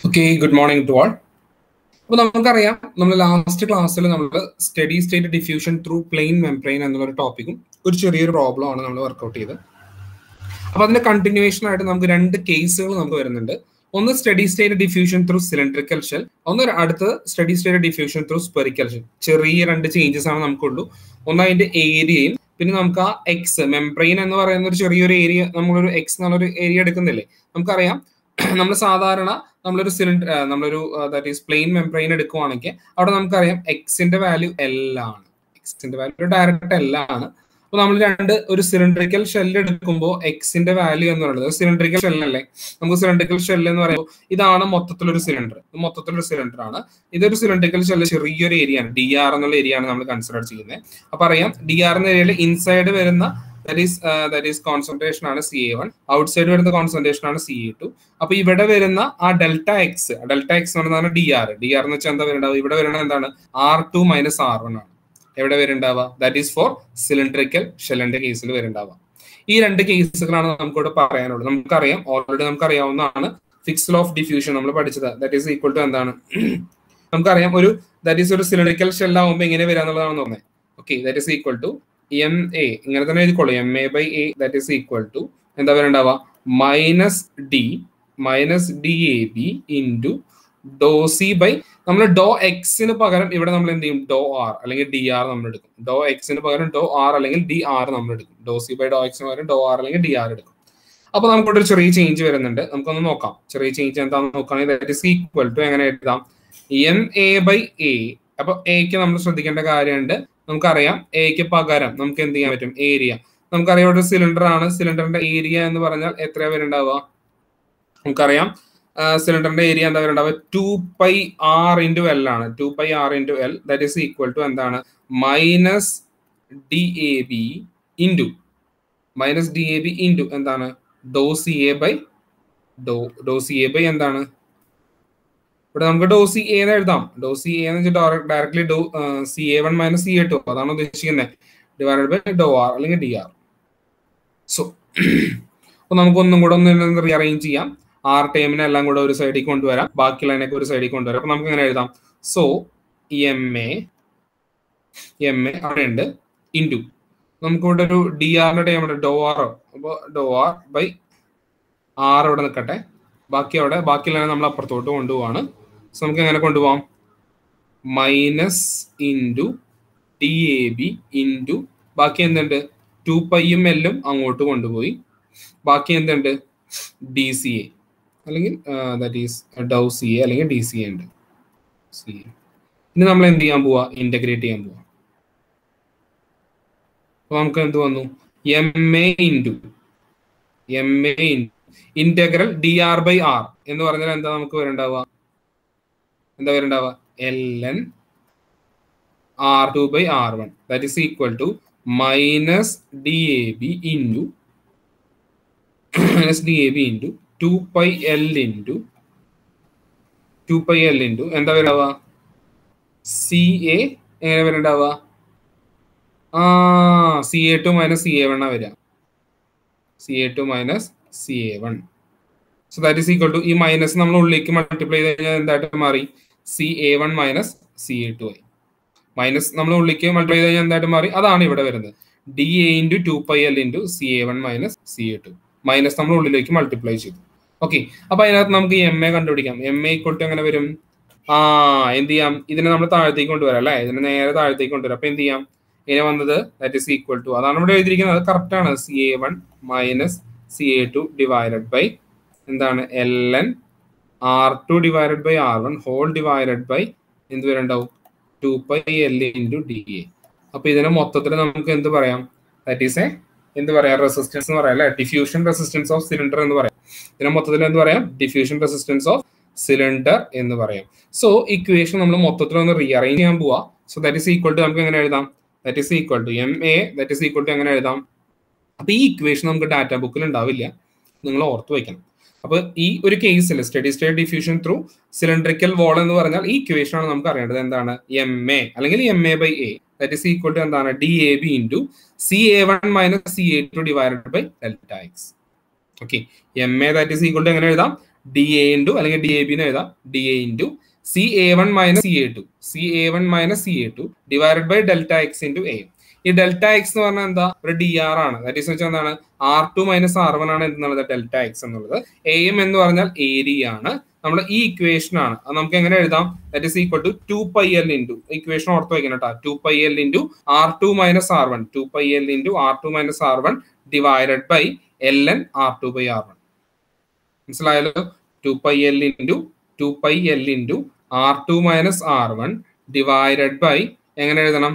Okay, good morning to all. അപ്പോൾ നമുക്കറിയാം നമ്മൾ ലാസ്റ്റ് ക്ലാസ്സിൽ നമ്മൾ steady state diffusion through plane membrane എന്നുള്ള ടോപ്പിക്കും ഒരു ചെറിയൊരു പ്രോബ്ലം ആണ് നമ്മൾ വർക്ക്ഔട്ട് ചെയ്തത്. അപ്പോൾ അതിന്റെ കണ്ടിന്യൂവേഷൻ ആയിട്ട് നമുക്ക് രണ്ട് കേസുകൾ നമുക്ക് വരുന്നുണ്ട്. ഒന്ന് study state diffusion through cylindrical shell, ഒന്ന് അടുത്തത് study state diffusion through spherical shell. ചെറിയ രണ്ട് ചേഞ്ചസ് ആണ് നമുക്കുള്ളൂ. ഒന്ന് അതിന്റെ ഏരിയയും പിന്നെ നമുക്ക് ആ എക്സ് മെംബ്രെയിൻ എന്ന് പറയുന്ന ഒരു ചെറിയൊരു ഏരിയ, നമ്മളൊരു എക്സ് എന്നുള്ളൊരു ഏരിയ എടുക്കുന്നില്ലേ. നമുക്കറിയാം നമ്മൾ സാധാരണ നമ്മളൊരു സിലിണ്ടർ നമ്മളൊരു ദാറ്റ് ഈസ് പ്ലെയിൻ മെംബ്രെയിൻ എടുക്കുവാണെങ്കിൽ അവിടെ നമുക്കറിയാം എക്സിന്റെ വാല്യൂ എൽ ആണ്. എക്സിന്റെ വാല്യൂ ഡയറക്റ്റ് എൽ ആണ്. അപ്പൊ നമ്മൾ ഒരു സിലിണ്ടറിക്കൽ ഷെല്ല് എടുക്കുമ്പോൾ എക്സിന്റെ വാല്യൂ എന്ന് പറയുന്നത് സിലിണ്ടറിക്കൽ ഷെല്ലല്ലേ. നമുക്ക് സിലിണ്ടറിക്കൽ ഷെല്ല് എന്ന് പറയുമ്പോൾ ഇതാണ് മൊത്തത്തിലൊരു സിലിണ്ടർ ആണ്. ഇതൊരു സിലിണ്ടറിക്കൽ ഷെല്ല് ചെറിയൊരു ഏരിയ ആണ്, ഡി ആർ എന്നുള്ള ഏരിയ ആണ് നമ്മൾ കൺസിഡർ ചെയ്യുന്നത്. അപ്പൊ അറിയാം ഡി ആർ എന്ന ഏരിയയിൽ ഇൻസൈഡ് വരുന്ന that is concentration ആണ് CA1, ഔട്ട്സൈഡ് വരുന്ന കോൺസെൻട്രേഷൻ ആണ് CA2. അപ്പൊ ഇവിടെ വരുന്ന ആ ഡെൽറ്റ എക്സ് എന്ന് പറയുന്നതാണ് ഡി ആർ എന്ന് വെച്ചാൽ എന്താ വരുന്നുണ്ടാവുക? ഇവിടെ വരുന്നത് എന്താണ്? R2 മൈനസ് R1 ആണ്. എവിടെ വരുന്നുണ്ടാവുക? ദാറ്റ് ഈസ് ഫോർ സിലിണ്ടറിക്കൽ ഷെല്ലിന്റെ കേസിൽ വരുന്നുണ്ടാവുക. ഈ രണ്ട് കേസുകളാണ് നമുക്കിവിടെ പറയാനുള്ളത്. ഓൾറെഡി നമുക്കറിയാവുന്നതാണ് ഫിക്സ് ലോ ഓഫ് ഡിഫ്യൂഷൻ നമ്മൾ പഠിച്ചത്. ദാറ്റ് ഈസ് ഈക്വൽ ടു എന്താണ്? നമുക്കറിയാം ഒരു സിലിണ്ടറിക്കൽ ഷെൽ ആവുമ്പോൾ എങ്ങനെ വരാന്നുള്ളതാണ് നോക്കുന്നത്. Okay, that is equal to MA, ഇങ്ങനെ തന്നെ എഴുതിക്കോളൂ. MA by A that is equal to എന്താ വരണ്ടാവുക? മൈനസ് DAB ഇൻറ്റു ഡോ സി ബൈ നമ്മൾ ഡോ എക്സിന് പകരം ഇവിടെ നമ്മൾ എന്ത് ചെയ്യും? ഡോ ആർ അല്ലെങ്കിൽ ഡി ആർ നമ്മൾ എടുക്കും. ഡോ എക്സിന് പകരം ഡോ ആർ അല്ലെങ്കിൽ ഡി ആർ നമ്മൾ എടുക്കും. ഡോ സി ബൈ ഡോ എക്സിന് പകരം ഡോ ആർ അല്ലെങ്കിൽ ഡി ആർ എടുക്കും. അപ്പൊ നമുക്കിവിടെ ഒരു ചെറിയ ചേഞ്ച് വരുന്നുണ്ട്. നമുക്കൊന്ന് നോക്കാം. ചെറിയ ചേഞ്ച് എന്താണെന്ന് നോക്കുകയാണെങ്കിൽ ദാറ്റ് ഈസ് ഈക്വൽ ടു എങ്ങനെ എഴുതാം? MA by A. അപ്പൊ എക്ക് നമ്മൾ ശ്രദ്ധിക്കേണ്ട കാര്യമുണ്ട്. നമുക്കറിയാം എക്ക് പകരം നമുക്ക് എന്ത് ചെയ്യാൻ പറ്റും? ഏരിയ. നമുക്കറിയാം ഇവിടെ സിലിണ്ടർ ആണ്. സിലിണ്ടറിന്റെ ഏരിയ എന്ന് പറഞ്ഞാൽ എത്രയാ വരുന്നുണ്ടാവുക? നമുക്കറിയാം സിലിണ്ടറിന്റെ ഏരിയ എന്താ വരുന്നുണ്ടാവുക? 2πr into L ആണ്. 2πr into L that is equal to എന്താണ്? മൈനസ് DAB ഇൻറ്റു എന്താണ്? ഡോ സി എ ബൈ എന്താണ്? ഇവിടെ നമുക്ക് ഡോ സി എന്ന് എഴുതാം. ഡോ സി എന്ന് വെച്ചാൽ ഡയറക്ട്ലി ഡോ CA1 മൈനസ് CA2 അതാണ് ഉദ്ദേശിക്കുന്നത്. ഡിവൈഡഡ് ബൈ ഡോ ആർ അല്ലെങ്കിൽ ഡി ആർ. സോ അപ്പൊ നമുക്ക് ഒന്നും കൂടെ ഒന്ന് റീഅറേഞ്ച് ചെയ്യാം. ആർ ടൈമിനെ എല്ലാം കൂടെ ഒരു സൈഡിൽ കൊണ്ടുവരാം, ബാക്കിയുള്ളതിനൊക്കെ ഒരു സൈഡിൽ കൊണ്ടുവരാം. അപ്പൊ നമുക്ക് എങ്ങനെ എഴുതാം? സോ MA അവിടെ ഉണ്ട് ഇൻറ്റു നമുക്ക് ഇവിടെ ഒരു ഡി ആറിന്റെ ടൈം ഉണ്ട്, ഡോ ആർ. അപ്പോൾ ഡോ ആർ ബൈ ആർ ഇവിടെ നിൽക്കട്ടെ, ബാക്കിയുള്ളതിനെ നമ്മൾ അപ്പുറത്തോട്ട് കൊണ്ടുപോവാണ്. സോ നമുക്ക് എങ്ങനെ കൊണ്ടുപോകാം? മൈനസ് ഇൻറ്റു DAB ഇൻറ്റു ബാക്കി എന്തുണ്ട്? 2πയും എല്ലും അങ്ങോട്ട് കൊണ്ടുപോയി. ബാക്കി എന്തുണ്ട്? DCA അല്ലെങ്കിൽ ദാറ്റ് ഈസ് ഡൗ CA അല്ലെങ്കിൽ DCA ഉണ്ട്. ഇനി നമ്മൾ എന്ത് ചെയ്യാൻ പോവാ? ഇന്റഗ്രേറ്റ് ചെയ്യാൻ പോവാ. അപ്പൊ നമുക്ക് എന്ത് വന്നു? MA into integral DR by R എന്ന് പറഞ്ഞാൽ എന്താ നമുക്ക് വരണ്ടാവുക? ln R2 by R1 that is equal to minus DAB into 2πL into എന്താ വരാവുക? CA എങ്ങനെ വരണ്ടാവുക? CA2 മൈനസ് CA1 ആ വരിക. CA2 minus CA1. So that is equal to ഈ minus നമ്മൾ ഉള്ളിലേക്ക് മൾട്ടിപ്ലൈ ചെയ്ത് കഴിഞ്ഞാൽ എന്തായിട്ട് മാറി? CA1 മൈനസ് CA2 ആയി. മൈനസ് നമ്മൾ ഉള്ളിലേക്ക് മൾട്ടിപ്ലൈ ചെയ്ത് കഴിഞ്ഞാൽ എന്തായിട്ട് മാറി? അതാണ് ഇവിടെ വരുന്നത്. DA into 2πL into CA1 minus CA2. Minus നമ്മൾ ഉള്ളിലേക്ക് മൾട്ടിപ്ലൈ ചെയ്തു. ഓക്കെ, അപ്പൊ അതിനകത്ത് നമുക്ക് MA കണ്ടുപിടിക്കാം. MA ഈക്വൽ ടു എങ്ങനെ വരും? എന്ത് ചെയ്യാം? ഇതിനെ നമ്മൾ താഴത്തേക്ക് കൊണ്ടുവരാം അല്ലെ? ഇതിനെ നേരെ താഴത്തേക്ക് കൊണ്ടുവരാം. അപ്പൊ എന്ത് ചെയ്യാം? ഇങ്ങനെ വന്നത് ദാറ്റ് ഈസ് ഈക്വൽ ടു അതാണ് ഇവിടെ എഴുതിയിരിക്കുന്നത്. അത് കറക്റ്റ് ആണ്. CA1 minus CA2 divided by എന്താണ്? ln R2 divided by R1 whole divided by എന്ത് വരണ്ടാവും? 2πL into DA. അപ്പൊ ഇതിനെ മൊത്തത്തിൽ നമുക്ക് എന്ത് പറയാം? ദാറ്റ് ഈസ് എന്ത് പറയാം? റെസിസ്റ്റൻസ് എന്ന് പറയാം അല്ലെ? ഡിഫ്യൂഷൻ റെസിസ്റ്റൻസ് ഓഫ് സിലിണ്ടർ എന്ന് പറയാം. ഇതിനെ മൊത്തത്തിൽ എന്ത് പറയാം? ഡിഫ്യൂഷൻ റെസിസ്റ്റൻസ് ഓഫ് സിലിണ്ടർ എന്ന് പറയാം. സോ ഇക്വേഷൻ നമ്മൾ മൊത്തത്തിൽ ഒന്ന് റീഅറേഞ്ച് ചെയ്യാൻ പോവാ. So that is equal to നമുക്ക് എങ്ങനെ എഴുതാം? That is equal to MA that is equal to എങ്ങനെ എഴുതാം? അപ്പൊ ഈ ഇക്വേഷൻ നമുക്ക് ഡാറ്റ ബുക്കിൽ ഉണ്ടാവില്ല, നിങ്ങൾ ഓർത്ത് വയ്ക്കണം. അപ്പൊ ഈ ഒരു കേസിൽ steady state diffusion through cylindrical wall എന്ന് പറഞ്ഞാൽ ഈ ഇക്വേഷൻ ആണ് നമുക്ക് അറിയേണ്ടത്. എന്താണ്? MA അല്ലെങ്കിൽ MA by A that is equal to എന്താണ്? DAB into CA1 minus CA2 divided by delta X. Okay, MA that is equal to എങ്ങനെ എഴുതാം? DA into അല്ലെങ്കിൽ DAB എന്ന് എഴുതാം DA into CA1 minus CA2 CA1 minus CA2 divided by delta x into A. ഈ delta X എന്ന് പറഞ്ഞാൽ എന്താ ഒരു DR ആണ്. ദാറ്റ് ഈസ് വെച്ചാൽ എന്താണ് R2 മൈനസ് R1 ആണ് എന്നുള്ളത് ഡെൽറ്റ എക്സ് എന്നുള്ളത്. AM എന്ന് പറഞ്ഞാൽ ഏരിയ ആണ്. നമ്മൾ ഈ ഇക്വേഷൻ ആണ് അത് നമുക്ക് എങ്ങനെ എഴുതാം that is equal to 2πL into equation ഓർത്ത് വയ്ക്കണം കേട്ടോ 2πL into R2 minus R1 2πL into R2 minus R1 divided by ln R2 by R1. മനസ്സിലായല്ലോ 2πL into 2πL into R2 minus R1 divided by എങ്ങനെ എഴുതണം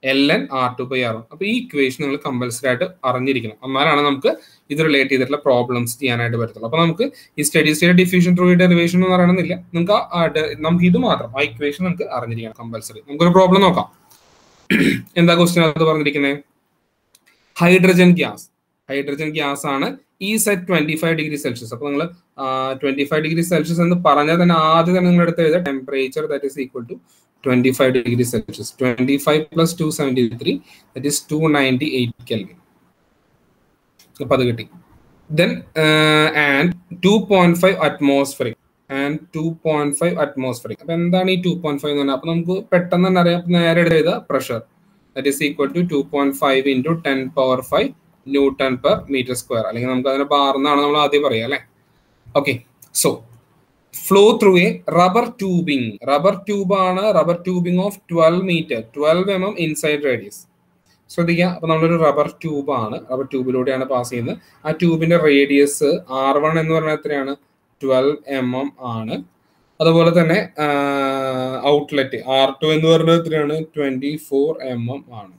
ln R2 by R1. അപ്പോൾ ഈ equation നിങ്ങൾ compulsory ആയിട്ട് അറിഞ്ഞിരിക്കണം. എന്നാലാണ് നമുക്ക് ഇത് റിലേറ്റ് ചെയ്തിട്ടുള്ള പ്രോബ്ലംസ് ചെയ്യാനായിട്ട് പറ്റത്തുള്ളൂ. അപ്പോൾ നമുക്ക് ഈ study state diffusion through derivation എന്ന് പറയണമെന്നില്ല. നമുക്ക് ഇത് മാത്രം ആ ഇക്വേഷൻ നമുക്ക് അറിഞ്ഞിരിക്കണം കമ്പൽസറി. നമുക്കൊരു പ്രോബ്ലം നോക്കാം. എന്താ ക്വസ്റ്റ്യൻ അത് പറഞ്ഞിരിക്കുന്നത്? ഹൈഡ്രജൻ ഗ്യാസ് ആണ് ഈസ് അറ്റ് 25 ഡിഗ്രി സെൽഷ്യസ്. അപ്പോൾ നിങ്ങൾ 25 ഡിഗ്രി സെൽഷ്യസ് എന്ന് പറഞ്ഞാൽ തന്നെ ആദ്യം തന്നെ നിങ്ങൾ എടുത്ത് എഴുതുക temperature that is equal to 25 degree Celsius. 25 plus 273 that is 298 Kelvin. അപ്പോൾ അത് കിട്ടി. Then and 2.5 atmospheric and 2.5 atmospheric. അപ്പോൾ എന്താണ് ഈ 2.5 എന്ന് പറഞ്ഞാൽ? അപ്പോൾ നമുക്ക് പെട്ടെന്ന് തന്നെ അറിയാം. നേരെ എഴുതുക pressure that is equal to 2.5 into 10 power 5 Newton per meter square. അല്ലെങ്കിൽ നമുക്ക് അതിനെ ബാർ എന്നാണ് നമ്മൾ ആദ്യം പറയുക അല്ലേ? Okay so flow through a rubber tubing of 12 meter 12 mm inside radius. ശ്രദ്ധിക്കുക, അപ്പോൾ നമ്മളൊരു റബ്ബർ ട്യൂബാണ്, റബ്ബർ ട്യൂബിലൂടെയാണ് പാസ് ചെയ്യുന്നത്. ആ ട്യൂബിന്റെ റേഡിയസ് R1 എന്ന് പറഞ്ഞാൽ എത്രയാണ് 12 mm ആണ്. അതുപോലെ തന്നെ ഔട്ട്ലെറ്റ് R2 എന്ന് പറഞ്ഞാൽ എത്രയാണ് 24 mm ആണ്.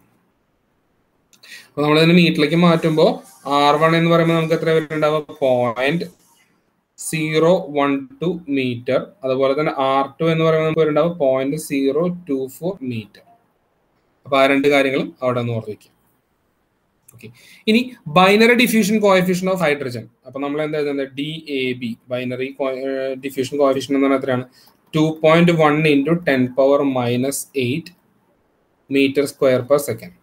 അപ്പോൾ നമ്മളിതിന് മീറ്ററിലേക്ക് മാറ്റുമ്പോൾ R1 എന്ന് പറയുമ്പോൾ നമുക്ക് എത്ര വരുന്നുണ്ടാവുക 0.012 മീറ്റർ. അതുപോലെ തന്നെ R2 എന്ന് പറയുമ്പോൾ നമുക്ക് വരുന്നുണ്ടാവും 0.024 മീറ്റർ. അപ്പൊ ആ രണ്ട് കാര്യങ്ങളും അവിടെ നിന്ന് ഓർത്ത് വയ്ക്കുക. ഓക്കെ, ഇനി binary diffusion coefficient of hydrogen. അപ്പൊ നമ്മൾ എന്താ എഴുതുന്നത് DAB ബൈനറി ഡിഫ്യൂഷൻ കോഎഫിഷ്യന്റ് എന്ന് പറഞ്ഞാൽ എത്രയാണ് 2.1 into 10 power minus 8 meter square per second.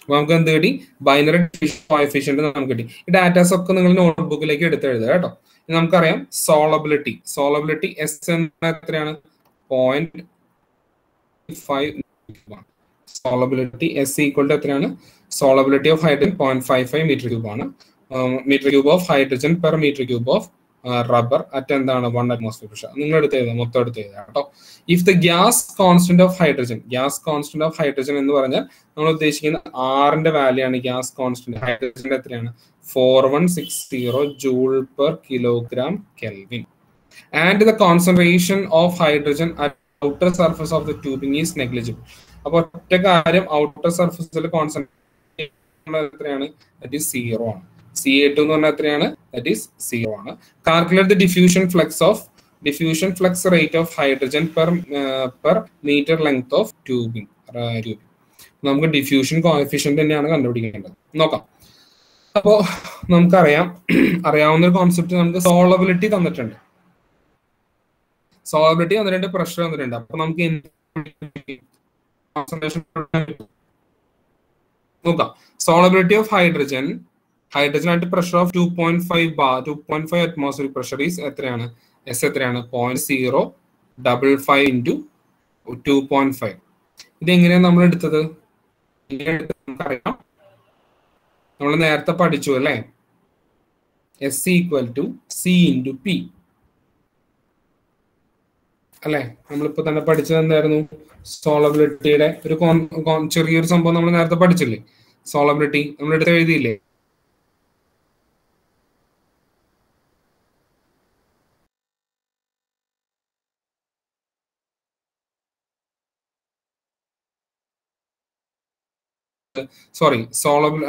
അപ്പൊ നമുക്ക് എന്ത് കിട്ടി? ബൈനറി ഡിഫ്യൂഷൻ കോഎഫിഷ്യന്റ് നമുക്ക് കിട്ടി. ഈ ഡാറ്റാസ് ഒക്കെ നിങ്ങൾ നോട്ട്ബുക്കിലേക്ക് എടുത്ത് എഴുതുക കേട്ടോ. നമുക്കറിയാം സോളബിലിറ്റി എസ് എത്രയാണ് 0.5. സോളബിലിറ്റി എസ് ഈക്വൽ ടു എത്രയാണ്? Solubility of hydrogen 0.55 metre cube ആണ്. Metre cube of hydrogen per metre cube of rubber at എന്താണ് 1 atmosphere pressure. നിങ്ങൾ എടുത്ത് എഴുതാം, മൊത്തം എടുത്ത് എഴുതാം കേട്ടോ. If the gas constant of hydrogen എന്ന് പറഞ്ഞാൽ നമ്മൾ ഉദ്ദേശിക്കുന്ന ആറിന്റെ വാല്യൂ ആണ് ഗ്യാസ് കോൺസ്റ്റന്റ്. ഹൈഡ്രജന്റെ എത്രയാണ് 4160 joule per kilogram kelvin. And the concentration of hydrogen at outer surface of the tubing is negligible. അപ്പൊ ഒറ്റ കാര്യം, ഔട്ടർ സർഫസിൽ കോൺസെൻട്രേഷൻ എത്രയാണ്? ദാറ്റ് ഈസ് 0 ആണ്. CA2 എന്ന് പറഞ്ഞാൽ എത്രയാണ്? ദാറ്റ് ഈസ് 0 ആണ്. Calculate the diffusion flux rate of hydrogen per metre length of tubing. നമുക്ക് ഡിഫ്യൂഷൻ കോഎഫിഷ്യന്റ് തന്നെയാണ് കണ്ടുപിടിക്കേണ്ടത്. നോക്കാം. അപ്പോ അറിയാവുന്ന ഒരു കോൺസെപ്റ്റ് നമുക്ക് സോളബിലിറ്റി തന്നിട്ടുണ്ട്, പ്രഷർ തന്നിട്ടുണ്ട്. അപ്പൊ നമുക്ക് നോക്കാം. സോളബിലിറ്റി ഓഫ് ഹൈഡ്രജൻ ആയിട്ട് pressure of 2.5 atmospheric pressure is എത്രയാണ്? എസ് എത്രയാണ്? 0.055 into 2.5. ഇതെങ്ങനെയാണ് നമ്മൾ എടുത്തത്? നമുക്കറിയാം, നമ്മൾ നേരത്തെ പഠിച്ചു അല്ലേ? S equal to C into P അല്ലെ? നമ്മളിപ്പോ തന്നെ പഠിച്ചത് എന്തായിരുന്നു? സോളബിലിറ്റിയുടെ ഒരു ചെറിയൊരു സംഭവം നമ്മൾ നേരത്തെ പഠിച്ചില്ലേ? സോളബിലിറ്റി നമ്മൾ എടുത്ത് എഴുതിയില്ലേ? Sorry, soluble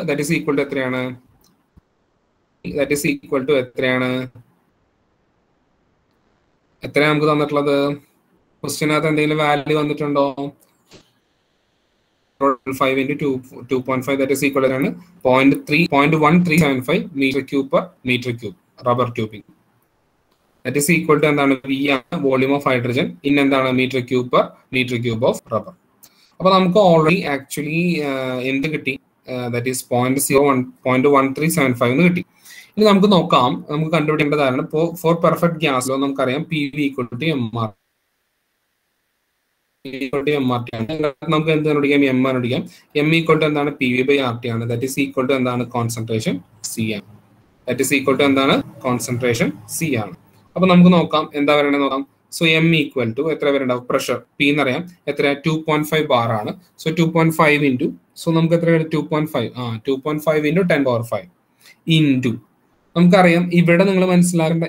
that is equal to എത്രയാണ്? എത്രയാണ് നമുക്ക് തന്നിട്ടുള്ളത്? ക്വസ്റ്റ്യനകത്ത് എന്തെങ്കിലും വാല്യൂ വന്നിട്ടുണ്ടോ? 5 into 2.5 that is equal to 0.1375 meter cube per meter cube rubber tubing. That is equal to എന്താണ്? V ആണ് വോളിയം ഓഫ് ഹൈഡ്രജൻ ഇൻ എന്താണ്? Metre cube per metre cube of rubber. അപ്പൊ നമുക്ക് ഓൾറെഡി ആക്ച്വലി എന്ത് കിട്ടി? That is 0.1375 എന്ന് കിട്ടി. ഇനി നമുക്ക് നോക്കാം, നമുക്ക് കണ്ടുപിടിക്കേണ്ടതാണ്. ഇപ്പോൾ ഫോർ പെർഫെക്റ്റ് ഗ്യാസിലോ നമുക്കറിയാം P V equal to M R ആണ്. നമുക്ക് എന്ത് കണ്ടുപിടിക്കാം? എം കണ്ടുപിടിക്കാം. എം ഈക്വൽ ടു എന്താണ്? P V by R T ആണ്. ദാറ്റ് ഈസ് ഈക്വൽ ടു എന്താണ്? കോൺസെൻട്രേഷൻ സി ആണ്. ദാറ്റ് ഈസ് ഈക്വൽ ടു എന്താണ്? കോൺസെൻട്രേഷൻ സി ആണ്. അപ്പൊ നമുക്ക് നോക്കാം എന്താ പറയണത് നോക്കാം. സോ എം ഈക്വൽ ടു എത്ര വരണ്ടാവും? പ്രഷർ പി എന്നറിയാം എത്ര? 2.5 ബാർ ആണ്. സോ 2.5 ഇൻറ്റു, സോ നമുക്ക് എത്ര 2.5 2.5 ഇൻറ്റു 10⁵ ഇൻറ്റു നമുക്കറിയാം ഇവിടെ നിങ്ങൾ മനസ്സിലാക്കേണ്ട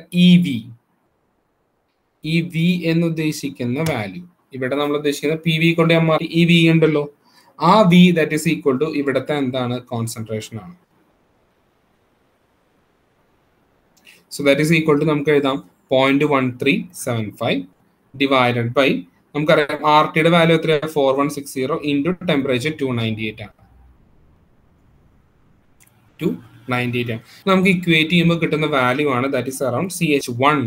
ഈ വി എന്ന് ഉദ്ദേശിക്കുന്ന വാല്യൂ, ഇവിടെ നമ്മൾ ഉദ്ദേശിക്കുന്ന പി വി കൊണ്ട് എം ആർ ഈ വി ഉണ്ടല്ലോ, ആ V that is equal to ഇവിടുത്തെ എന്താണ്? കോൺസെൻട്രേഷൻ ആണ്. So that is equal to നമുക്ക് എഴുതാം 0.1375 ഡിവൈഡഡ് ബൈ നമുക്കറിയാം ആർ ടിയുടെ വാല്യൂ എത്രയാണ്? 4160 ഇൻറ്റു ടെമ്പറേച്ചർ 298 ആണ്. 298 ആണ്. നമുക്ക് ഇക്വേറ്റ് ചെയ്യുമ്പോൾ കിട്ടുന്ന വാല്യൂ ആണ് that is around CH1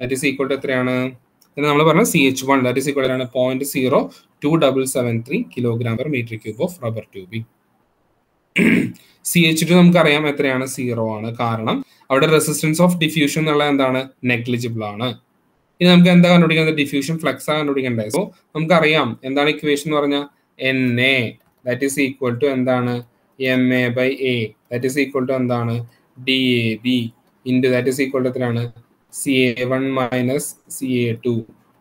that is equal to എത്രയാണ് എന്ന് നമ്മൾ പറഞ്ഞത്? CH1 ദാറ്റ് ഈസ് ഈക്വൽ ആണ് 0.02773 kg/m³ of rubber tubing. CH2 നമുക്കറിയാം എത്രയാണ്? 0 ആണ്. കാരണം അവിടെ റെസിസ്റ്റൻസ് ഓഫ് ഡിഫ്യൂഷൻ എന്നുള്ള എന്താണ്? നെഗ്ലിജിബിൾ ആണ്. ഇനി നമുക്ക് എന്താ കണ്ടുപിടിക്കുന്നത്? ഡിഫ്യൂഷൻ ഫ്ലക്സ് ആണ് കണ്ടുപിടിക്കേണ്ടത്. സോ നമുക്കറിയാം എന്താണ് ഇക്വേഷൻ എന്ന് പറഞ്ഞാൽ NA that is equal to എന്താണ്? MA by A that is equal to എന്താണ്? DAB into that is equal to എത്രയാണ്? CA1 minus CA2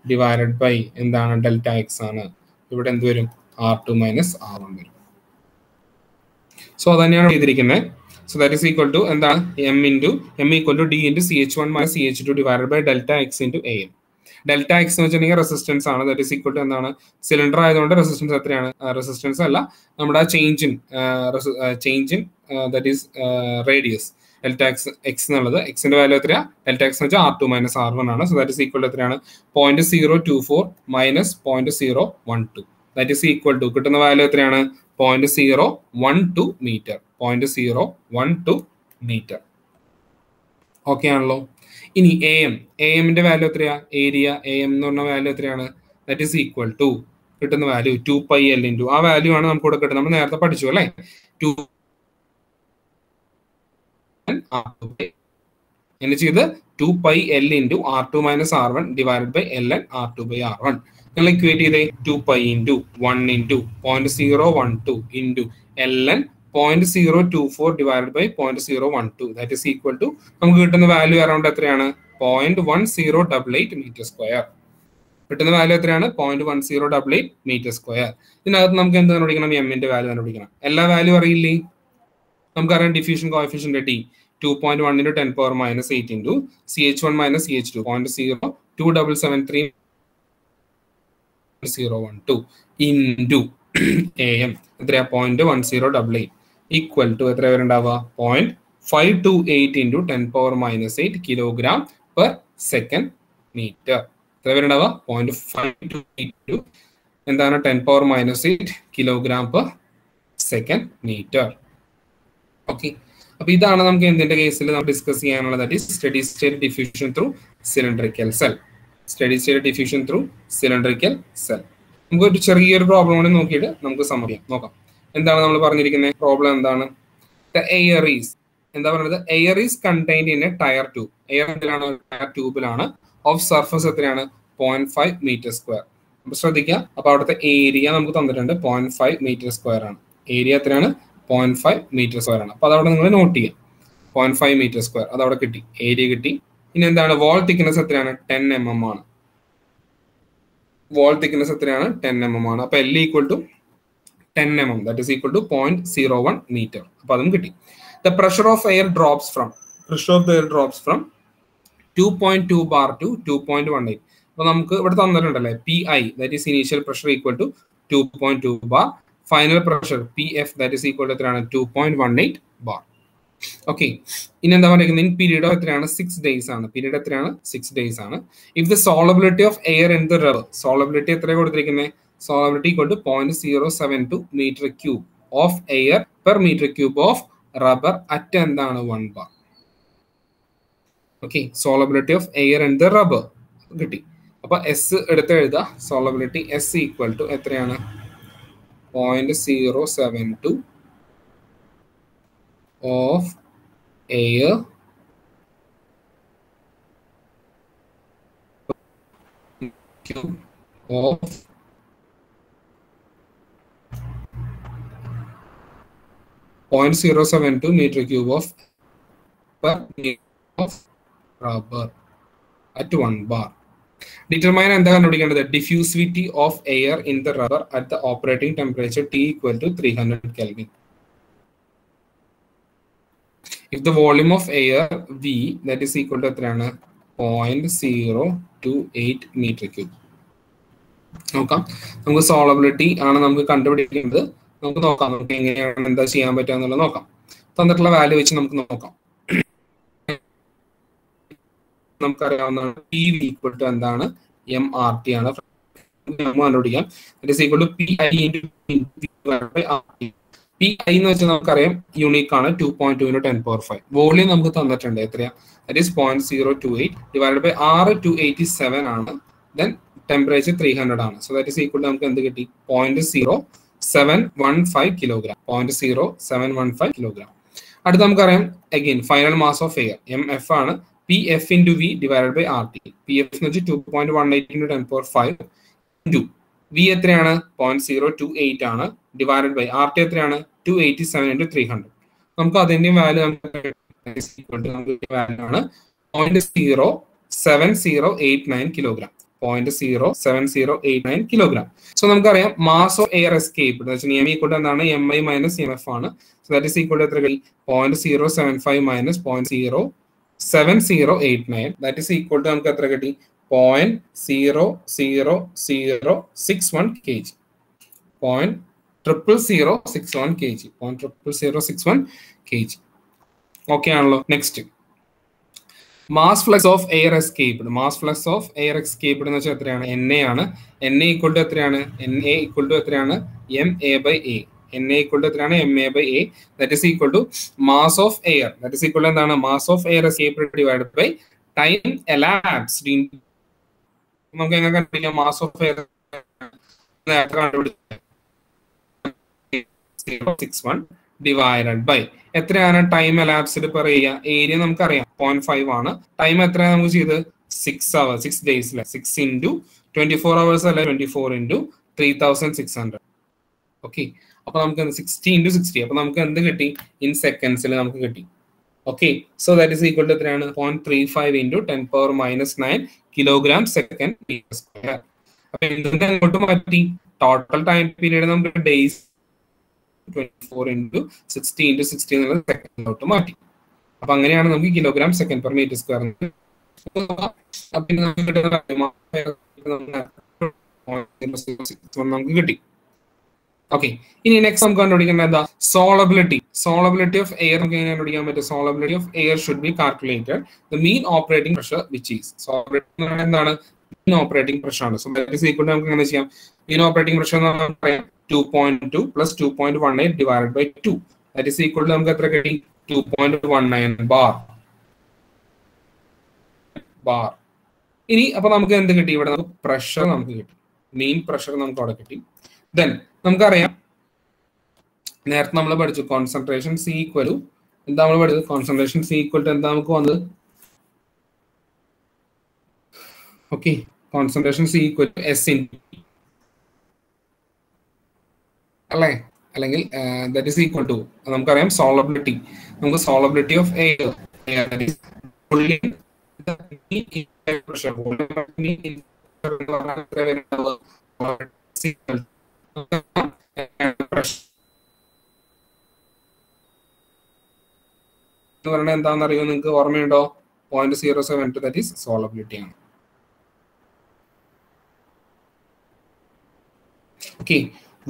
divided by എന്താണ്? ഡെൽറ്റ എക്സ് ആണ്. ഇവിടെ എന്ത് വരും? R2 മൈനസ് R1 വരും. സോ അതന്നെയാണ് ചെയ്തിരിക്കുന്നത്. So that is equal to എന്താണ്? M equal to D into CH1 minus CH2 divided by delta X into AM. Delta X എന്ന് വെച്ചിട്ടുണ്ടെങ്കിൽ റെസിസ്റ്റൻസ് ആണ്. ദാറ്റ് ഈസ് ഈക്വൽ ടു എന്താണ്? സിലിണ്ടർ ആയതുകൊണ്ട് resistance എത്രയാണ്? റെസിസ്റ്റൻസ് അല്ല, നമ്മുടെ change in that is radius. Delta X എന്നുള്ളത് എക്സിന്റെ വാല്യൂ എത്രയാ? ഡെൽറ്റ എക്സ് എന്ന് വെച്ചാൽ R2 മൈനസ് R1 ആണ്. So that is equal to എത്രയാണ്? 0.024 minus 0.012 that is equal to കിട്ടുന്ന വാല്യൂ എത്രയാണ്? 0.012 മീറ്റർ. 0.012 മീറ്റർ. ഓക്കെ ആണല്ലോ. ഇനി AMന്റെ വാല്യൂ എത്രയാ? ഏരിയ AM എന്ന് പറഞ്ഞ വാല്യൂ എത്രയാണ്? ദാറ്റ് ഈസ് ഈക്വൽ ടു കിട്ടുന്ന വാല്യൂ 2πL ഇൻറ്റു ആ വാല്യൂ ആണ് നമുക്ക് ഇവിടെ കിട്ടുന്നത്. നമ്മൾ നേരത്തെ പഠിച്ചു അല്ലേ? 2 എന്ന് ചെയ്ത് 2πL into R2 minus R1 divided by LN R2 by R1. നിങ്ങൾ ഇക്വേറ്റ് ചെയ്തേ 2π into 1 into 0.012 into LN 0.024 divided by 0.012 that is equal to നമുക്ക് കിട്ടുന്ന വാല്യൂ അറൌണ്ട് എത്രയാണ്? 0.1088 മീറ്റർ സ്ക്വയർ. കിട്ടുന്ന വാല്യൂ എത്രയാണ്? 0.1088 മീറ്റർ സ്ക്വയർ. ഇതിനകത്ത് നമുക്ക് എന്ത് കണ്ടുപിടിക്കണം? എമ്മിന്റെ വാല്യൂ കണ്ടുപിടിക്കണം. എല്ലാ വാല്യൂ അറിയില്ലേ? നമുക്കറിയാം diffusion coefficient D 2.1 into 10⁻⁸ into CH1 minus CH2 0.0273012 into AM എത്രയാ? 0.1088 ഈക്വൽ ടു എത്ര വരണ്ടാവുക? 0.528 ഇൻറ്റു 10⁻⁸ kg/s മീറ്റർ. എത്ര വരണ്ടാവുക? 0.528 എന്താണ്? 10⁻⁸ kg/s മീറ്റർ. ഓക്കെ, അപ്പൊ ഇതാണ് നമുക്ക് എന്തിന്റെ കേസിൽ നമ്മൾ ഡിസ്കസ് ചെയ്യാനുള്ളത്? That is study state diffusion through cylindrical cell. Study state diffusion through cylindrical cell. നമുക്ക് ഒരു ചെറിയൊരു പ്രോബ്ലം കൂടി നോക്കിയിട്ട് നമുക്ക് സമയം നോക്കാം. എന്താണ് നമ്മൾ പറഞ്ഞിരിക്കുന്നത്? പ്രോബ്ലം എന്താണ്? ദ എയർ ഈസ് എന്താ പറയുന്നത്? Air is contained in a tyre tube. Air എന്തിലാണ്? ടയർ ട്യൂബിലാണ്. ഓഫ് സർഫസ് എത്രയാണ്? 0.5 മീറ്റർ സ്ക്വയർ. അപ്പൊ ശ്രദ്ധിക്കുക, അപ്പൊ അവിടുത്തെ ഏരിയ നമുക്ക് തന്നിട്ടുണ്ട് 0.5 മീറ്റർ സ്ക്വയർ ആണ്. ഏരിയ എത്രയാണ്? 0.5 മീറ്റർ സ്ക്വയർ ആണ്. അപ്പൊ അതവിടെ നിങ്ങൾ നോട്ട് ചെയ്യാം. 0.5 മീറ്റർ സ്ക്വയർ അതവിടെ കിട്ടി, ഏരിയ കിട്ടി. ഇനി എന്താണ്? വാൾ തിക്നെസ് എത്രയാണ്? 10 mm ആണ്. വാൾ തിക്നെസ് എത്രയാണ്? 10 mm ആണ്. അപ്പൊ L equal to 10 mm that is equal to 0.01 metre. അപ്പൊ അതും കിട്ടി. The pressure of air drops from 2.2 bar to 2.18. അപ്പൊ നമുക്ക് ഇവിടെ തന്നിട്ടുണ്ടല്ലേ PI that is initial pressure equal to 2.2 bar. Final pressure PF that is equal to എത്രയാണ്? 2.18 bar. Okay, ഇനി എന്താ പറയുന്നത്? ഇൻ പീരീഡ് എത്രയാണ്? 6 days ആണ്. പീരീഡ് എത്രയാണ്? 6 days ആണ്. If the solubility of air in the rubber, solubility എത്ര കൊടുത്തിരിക്കുന്നത്? Solubility equal to 0.072 metre cube of air per metre cube of rubber at എന്താണ്? 1 bar. Okay, solubility of air in the rubber കിട്ടി. അപ്പൊ S എടുത്ത് എഴുതുക. Solubility S equal to എത്രയാണ്? 0.072 of air cube of 0.072 meter cube of per meter of rubber at 1 bar. Determine the diffusivity of air in the rubber at the operating temperature T equal to 300 Kelvin. If the volume of air V that is equal to 0.028 meter cube. നോക്കാം നമുക്ക് solubility ആണ് നമുക്ക് കണ്ടുപിടിക്കേണ്ടത്. നമുക്ക് നോക്കാം നമുക്ക് എങ്ങനെയാണ് എന്താ ചെയ്യാൻ പറ്റുക എന്നുള്ളത് നോക്കാം. തന്നിട്ടുള്ള വാല്യൂ വെച്ച് നമുക്ക് നോക്കാം. നമുക്കറിയാവുന്നതാണ് പി വി ഈക്വൽ ടു എന്താണ് എം ആർ ടി ആണ് കണ്ടുപിടിക്കാം. It is equal to P I into R T. P I എന്ന് വെച്ചാൽ നമുക്കറിയാം യൂണിക് ആണ് 2.2 × 10⁵. വോളിയം നമുക്ക് തന്നിട്ടുണ്ട് എത്രയാ that is 0.028 divided by R 287 ആണ്. ദെൻ ടെമ്പറേച്ചർ 300 ആണ്. So that is equal to നമുക്ക് എന്ത് കിട്ടി 0.0715 കിലോഗ്രാം. 0.0715 കിലോഗ്രാം. അടുത്ത നമുക്കറിയാം again final mass of air M F ആണ്. P F into V divided by R T. P F എന്ന് വെച്ചാൽ 2.18 × 10⁵ ഇൻറ്റു വി എത്രയാണ് 0.028 ആണ് ഡിവൈഡഡ് ബൈ ആർ ടി എത്രയാണ് 287 × 300. നമുക്ക് അതിന്റെ വാല്യൂ ആണ് 0.07089 കിലോഗ്രാം. 0.07089 കിലോഗ്രാം. സോ നമുക്കറിയാം mass of air escape M equal to എന്താണ് M I minus M F ആണ്. So that is equal to എത്ര കിട്ടി 0.075 minus 0.07089 that is equal to നമുക്ക് എത്ര കിട്ടി 0.00061 kg. 0.00061 kg. 0.00061 kg. ഓക്കെ ആണല്ലോ. Next mass flux of air escaped. Mass flux of air escaped എന്ന് വെച്ചാൽ എത്രയാണ് എൻ എ ആണ്. എൻ എ ഈക്വൽ ടു എത്രയാണ് എൻ എ ഈക്വൽ ടു എത്രയാണ് M A by A. N A equal to എത്രയാണ് M A by A. That is equal to mass of air that is equal to എന്താണ് mass of air escaped divided by time elapsed. നമുക്ക് എങ്ങനെ കണ്ടുപിടിക്കാം mass of air 0.61 divided by എത്രയാണ് time elapsed per area. Area നമുക്കറിയാം 0.5 ആണ്. Time എത്രയാണ് നമുക്ക് ചെയ്ത് 6 hours 6 days 6 × 24 hours അല്ലെ 24 × 3600. ഓക്കെ അപ്പൊ നമുക്ക് 60 × 60 അപ്പൊ നമുക്ക് എന്ത് കിട്ടി ഇൻ സെക്കൻഡ്സിൽ നമുക്ക് കിട്ടി. Okay so that is equal to എത്രയാണ് 0.35 × 10⁻⁹ കിലോഗ്രാം സെക്കൻഡ് മീറ്റർ സ്ക്വയർ. അപ്പൊ എന്തിന്റെ അങ്ങോട്ട് മാറ്റി ടോട്ടൽ ടൈം പീരീഡ് നമുക്ക് ഡേയ്സ് 24 × 60 × 60 എന്നുള്ള സെക്കൻഡിലോട്ട് മാറ്റി. അപ്പൊ അങ്ങനെയാണ് നമുക്ക് kilogram second per metre square നമുക്ക് കിട്ടി. ഓക്കെ ഇനി നെക്സ്റ്റ് നമുക്ക് കണ്ടുപിടിക്കേണ്ടത് എന്താ സോളബിലിറ്റി. സോളബിലിറ്റി ഓഫ് എയർ നമുക്ക് എങ്ങനെ കണ്ടുപിടിക്കാൻ പറ്റും. Solubility of air should be calculated the mean operating pressure which is. Solubility എന്ന് പറയുന്നത് എന്താണ് മീൻ ഓപ്പറേറ്റിംഗ് പ്രഷർ ആണ്. So that is equal to നമുക്ക് എങ്ങനെ ചെയ്യാം മീൻ ഓപ്പറേറ്റിംഗ് പ്രഷർ എന്ന് പറയാം 2.2 + 2.18 divided by 2 that is equal to നമുക്ക് എത്ര കിട്ടി 2.19 ബാർ. ഇനി അപ്പൊ നമുക്ക് എന്ത് കിട്ടി ഇവിടെ നമുക്ക് പ്രഷർ നമുക്ക് കിട്ടി. മെയിൻ പ്രഷർ നമുക്ക് അവിടെ കിട്ടി. ദെൻ നമുക്കറിയാം നേരത്തെ നമ്മൾ പഠിച്ചു കോൺസെൻട്രേഷൻ സി ഈക്വൽ ടു എന്താ നമ്മൾ പഠിച്ചത് കോൺസെൻട്രേഷൻ സി ഈക്വൽ ടു എന്താ നമുക്ക് വന്നത്. Okay concentration C equal to S in അല്ലേ അല്ലെങ്കിൽ ദാറ്റ് ഈസ് ഈക്വൽ ടു നമുക്കറിയാം സോളബിലിറ്റി. നമുക്ക് സോളബിലിറ്റി ഓഫ് എയർ എന്താണെന്ന് അറിയോ നിങ്ങൾക്ക് ഓർമ്മയുണ്ടോ 0.072 ദാറ്റ് ഈസ് സോളബിലിറ്റി ആണ്. Okay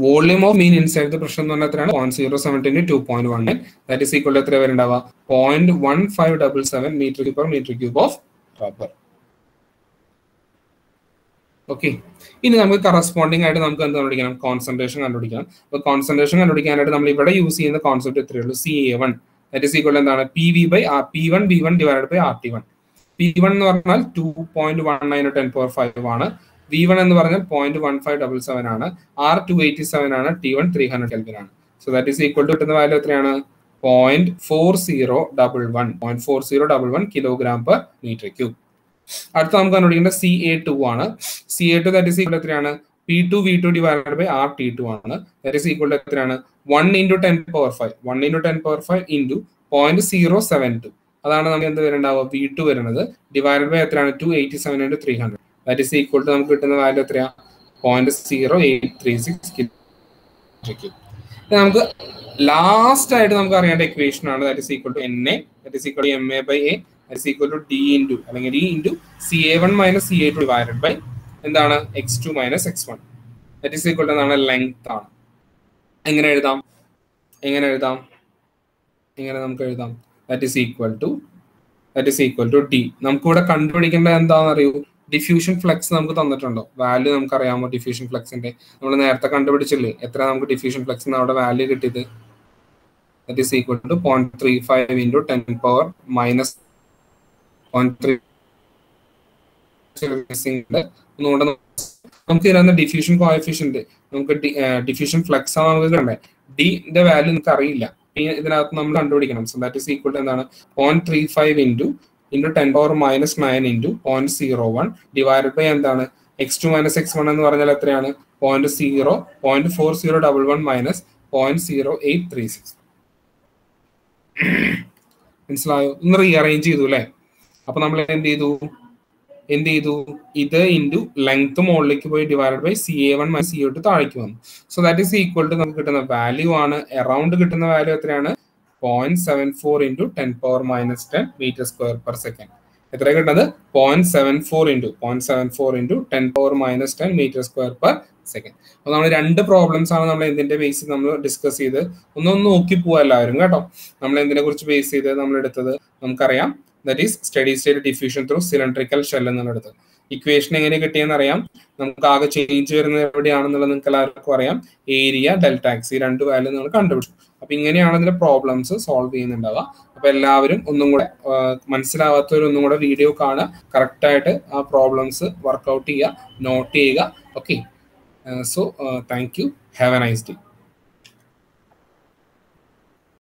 volume of mean inside the pressure എന്ന് പറഞ്ഞാൽ എത്രയാണ് 0.072 × 2.19 ദാറ്റ് ഈസ് ഈക്വൽ ടു എത്ര വരുന്നുണ്ടാവുക 0.1577 metre cube per metre cube of rubber. Okay ഇനി നമുക്ക് കറസ്പോണ്ടിങ് ആയിട്ട് നമുക്ക് എന്ത് കണ്ടുപിടിക്കണം കോൺസെൻട്രേഷൻ കണ്ടുപിടിക്കണം. അപ്പൊ കോൺസെൻട്രേഷൻ കണ്ടുപിടിക്കാനായിട്ട് നമ്മൾ ഇവിടെ യൂസ് ചെയ്യുന്ന കോൺസെപ്റ്റ് എത്രയേ ഉള്ളൂ CA1 ദാറ്റ് ഈസ് ഈക്വൽ എന്താണ് PV by P1 V1 divided by RT1. P1 എന്ന് പറഞ്ഞാൽ 2.19 × 10⁵ ആണ്. V1 എന്ന് പറഞ്ഞാൽ 0.1577 ആണ്. R 287 ആണ്. T1 300 Kelvin ആണ്. So that is equal to കിട്ടുന്ന വാല്യൂ എത്രയാണ് 0.4011 കിലോഗ്രാം പെർ മീറ്റർ ക്യൂബ്. അടുത്ത നമുക്ക് കണ്ടുപിടിക്കേണ്ട CA2 ആണ്. CA2 ദാറ്റ് ഈസ് ഈക്വൽ എത്രയാണ്? P2 V2 divided by RT2 ആണ്. ദാറ്റ് ഈസ് ഈക്വൽ എത്രയാണ്? 1 × 10⁵. 1 × 10⁵ ഇൻറ്റു 0.072. അതാണ് നമുക്ക് എന്ത് വരുന്നുണ്ടാവുക? V2 വരുന്നത് ഡിവൈഡഡ് ബൈ എത്രയാണ്? 287 × 300. ദാറ്റ് ഈസ് ഈക്വൽ ടു നമുക്ക് കിട്ടുന്ന വാല്യൂ എത്രയാണ്? 0.0836 കിലോ. നമുക്ക് ലാസ്റ്റ് ആയിട്ട് നമുക്ക് അറിയേണ്ട ഇക്വേഷൻ ആണ്. That is equal to NA, that is equal to MA/A, that is equal to D into അല്ലെങ്കിൽ D into CA1 - CA2 divided by എന്താണ്? X2 - X1. That is equal to എന്താണ്? Length ആണ്. എങ്ങനെ എഴുതാം? ഇങ്ങനെ നമുക്ക് എഴുതാം. That is equal to D. നമുക്കിവിടെ കണ്ടുപിടിക്കേണ്ടത് എന്താണെന്ന് അറിയൂ? ഡിഫ്യൂഷൻ ഫ്ലക്സ് നമുക്ക് തന്നിട്ടുണ്ടോ? വാല്യൂ നമുക്ക് അറിയാമോ? ഡിഫ്യൂഷൻ ഫ്ലക്സിന്റെ നമ്മൾ നേരത്തെ കണ്ടുപിടിച്ചില്ലേ? എത്ര നമുക്ക് ഡിഫ്യൂഷൻ ഫ്ലക്സിന് അവിടെ വാല്യൂ കിട്ടിയത്? That is equal to 0.35 × 10⁻⁻. നമുക്ക് ഇതിനകത്ത് ഡിഫ്യൂഷൻ കോഎഫിഷ്യന്റ് നമുക്ക് ഡിഫ്യൂഷൻ ഫ്ലക്സ് ആണ് നമുക്ക് കണ്ടേ. ഡിന്റെ വാല്യൂ നമുക്ക് അറിയില്ല. ഇതിനകത്ത് നമ്മൾ കണ്ടുപിടിക്കണം. So that is equal to എന്താണ്? 0.35 × 10⁻⁹ ഇൻറ്റു 0.01 ഡിവൈഡഡ് ബൈ എന്താണ്? X2 - X1 എന്ന് പറഞ്ഞാൽ എത്രയാണ്? 0.4011 മൈനസ് 0.0836. മനസ്സിലായോ? ഒന്ന് റീഅറേഞ്ച് ചെയ്തു അല്ലേ? അപ്പൊ നമ്മൾ എന്ത് ചെയ്തു? ഇത് ഇൻറ്റു ലെങ്ത് മുകളിലേക്ക് പോയി ഡിവൈഡ് ബൈ CA1 - CA2 താഴേക്ക് വന്നു. So that is equal to നമുക്ക് കിട്ടുന്ന വാല്യൂ ആണ്. അറൌണ്ട് കിട്ടുന്ന വാല്യൂ എത്രയാണ്? 0.74 × 10⁻⁻10 മീറ്റർ സ്ക്വയർ പെർ സെക്കൻഡ്. എത്ര കിട്ടുന്നത്? 0.74 × 10⁻10 മീറ്റർ സ്ക്വയർ പെർ സെക്കൻഡ്. അപ്പൊ നമ്മൾ രണ്ട് പ്രോബ്ലംസ് ആണ് നമ്മൾ എന്തിന്റെ ബേസിൽ നമ്മൾ ഡിസ്കസ് ചെയ്ത്. ഒന്ന് നോക്കി പോവാ എല്ലാവരും കേട്ടോ. നമ്മൾ എന്തിനെ കുറിച്ച് ബേസ് ചെയ്ത് നമ്മൾ എടുത്തത് നമുക്കറിയാം. That is study state diffusion through cylindrical shell എന്നാണ് എടുത്തത്. ഇക്വേഷൻ എങ്ങനെ കിട്ടിയെന്ന് അറിയാം. നമുക്ക് ആകെ ചേഞ്ച് വരുന്നത് എവിടെയാണെന്നുള്ളത് നിങ്ങൾക്ക് എല്ലാവർക്കും അറിയാം. ഏരിയ, ഡെൽറ്റ എക്സ്, ഈ രണ്ട് വാല്യൂ നമ്മൾ കണ്ടുപിടിച്ചു. അപ്പൊ ഇങ്ങനെയാണ് ഇതിന്റെ പ്രോബ്ലംസ് സോൾവ് ചെയ്യുന്നുണ്ടാവുക. അപ്പൊ എല്ലാവരും ഒന്നും കൂടെ മനസ്സിലാവാത്തവരൊന്നും കൂടെ വീഡിയോ കാണുക, കറക്റ്റ് ആയിട്ട് ആ പ്രോബ്ലംസ് വർക്ക്ഔട്ട് ചെയ്യുക, നോട്ട് ചെയ്യുക. Okay, so thank you, have A nice day.